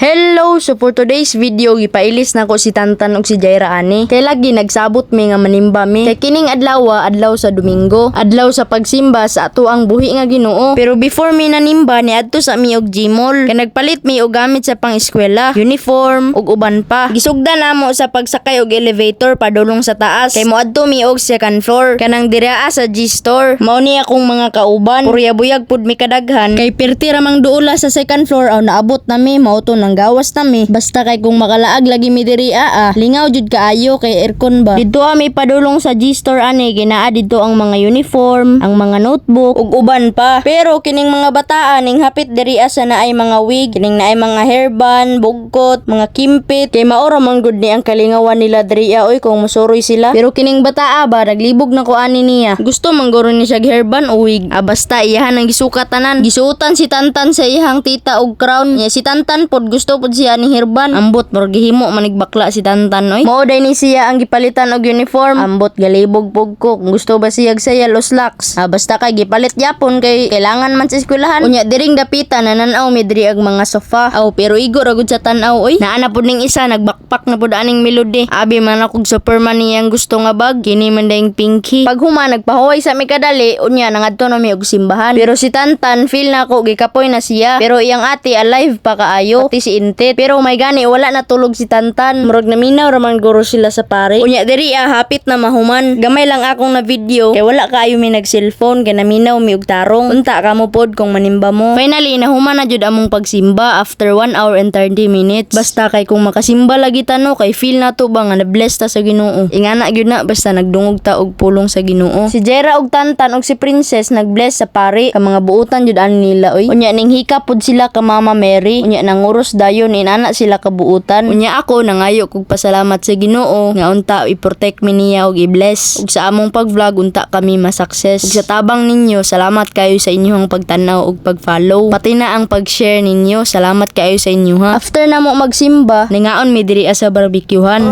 Hello! So for today's video, gipailis na ko si Tantan ug si Jaira ani. Kay lagi nagsabot mi nga manimba mi. Kay kining adlaw sa Domingo. Adlaw sa pagsimba sa ato ang buhi nga Ginoo. Pero before mi nanimba ni adto sa mi og Gmall. Kay nagpalit mi og gamit sa pang-eskwela, uniform ug uban pa. Gisugdan namo sa pagsakay og elevator padulong sa taas. Kay moadto mi og second floor. Kanang diraa sa G-store. Mao ni akong mga kauban. Purya-buyag pud mi kadaghan. Kay perti ramang duula sa second floor aw naabot na mi mao to nang gawas nami. Basta kay kung makalaag lagi mi diri lingaw jud kaayo kay aircon ba. Didto mi padulong sa G-store ani ginaa didto ang mga uniform, ang mga notebook ug uban pa. Pero kining mga bataan ning hapit diri sa naay mga wig, kining naay mga hairband, bugkot, mga kimpit kay maoro man gud ni ang kalingawan nila diri oy kung musuroy sila. Pero kining bataa ba naglibog na ko ani niya. Gusto man guro ni siya hairband o wig. Basta iyahan ang gisukat tanan. Gisuotan si Tantan sa iyang tita og crown. Nya si Tantan pod gusto pod siya ni hairband. Ambot pero gihimo manigbakla si Tantan oy. Mao day ni siya ang gipalitan og uniform. Ambot galibog pug ko kung gusto ba siya saya los locks. Basta kay gipalit yapon kay kailangan man sa eskwelahan. Unya diring dapitan nananaw mi diri ag mga sofa. Pero igo ra gud sa tan-aw oy. Naana pod ning isa nagbakpak na pod aning melody. Abi man akog Superman niyang gusto nga bag. Kini man dayong pinky. Pag huma nagpahuway sa mi kadali unya nangadto na mi og simbahan. Pero si Tantan feel na ko gikapoy na siya. Pero iyang ate alive pa kaayo. Pati si Intit. Pero may gani wala natulog si Tantan. Murag naminaw raman guro sila sa pare. Unya diri hapit na mahuman. Gamay lang akong na video kay wala kaayo mi nag cellphone kay naminaw mi og tarong. Unta kamo pod kung manimba mo. Finally nahuman na jud among pagsimba after 1 hour and 30 minutes. Basta kay kung makasimba lagi tano kay feel na to ba nga na-bless ta sa Ginoo. Ingana gyud na basta nagdungog ta og pulong sa Ginoo. Si Jaira og Tantan og si Princess nag-bless sa pare ka mga buutan jud ani nila oy. Unya ning hika pod sila ka Mama Mary. Unya nanguros dayon inana sila ka buutan. Unya ako nangayo kog pasalamat sa Ginoo nga unta i-protect mi niya og i-bless. Ug sa among pag-vlog unta kami ma-success. Ug sa tabang ninyo salamat kayo sa inyong pagtanaw ug pag-follow. Pati na ang pag-share ninyo. Salamat kayo sa inyo ha. After namo magsimba, ningaon mi diri sa barbecuehan.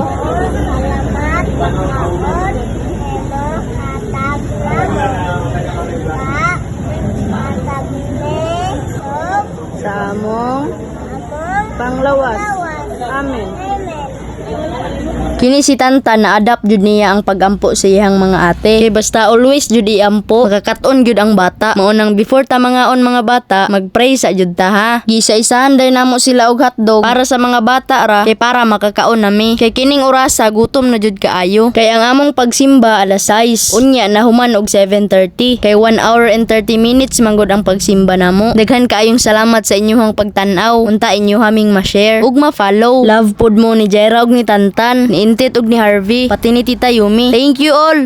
Sa among panglawas. Amen. Kini si Tantan na adapt jud niya ang pagampo sa iyang mga ate. Kay basta always jud iampo, makakaton jud ang bata. Mao nang before ta mangaon mga bata, magpray sa jud ta ha. Gisa-isahan day namo sila og hotdog para sa mga bata ra, kay para makakaon nami. Kay kining orasa gutom na jud kaayo. Kay ang among pagsimba alas 6. Unya nahuman og 7:30. Kay 1 hour and 30 minutes manggod ang pagsimba namo. Daghan kaayong salamat sa inyong pagtan-aw. Unta inyo haming ma-share ug ma-follow. Love pod mo ni Jaira ug ni Tantan, ni Intit ug ni Harvey, pati ni Tita Yumi. Thank you all!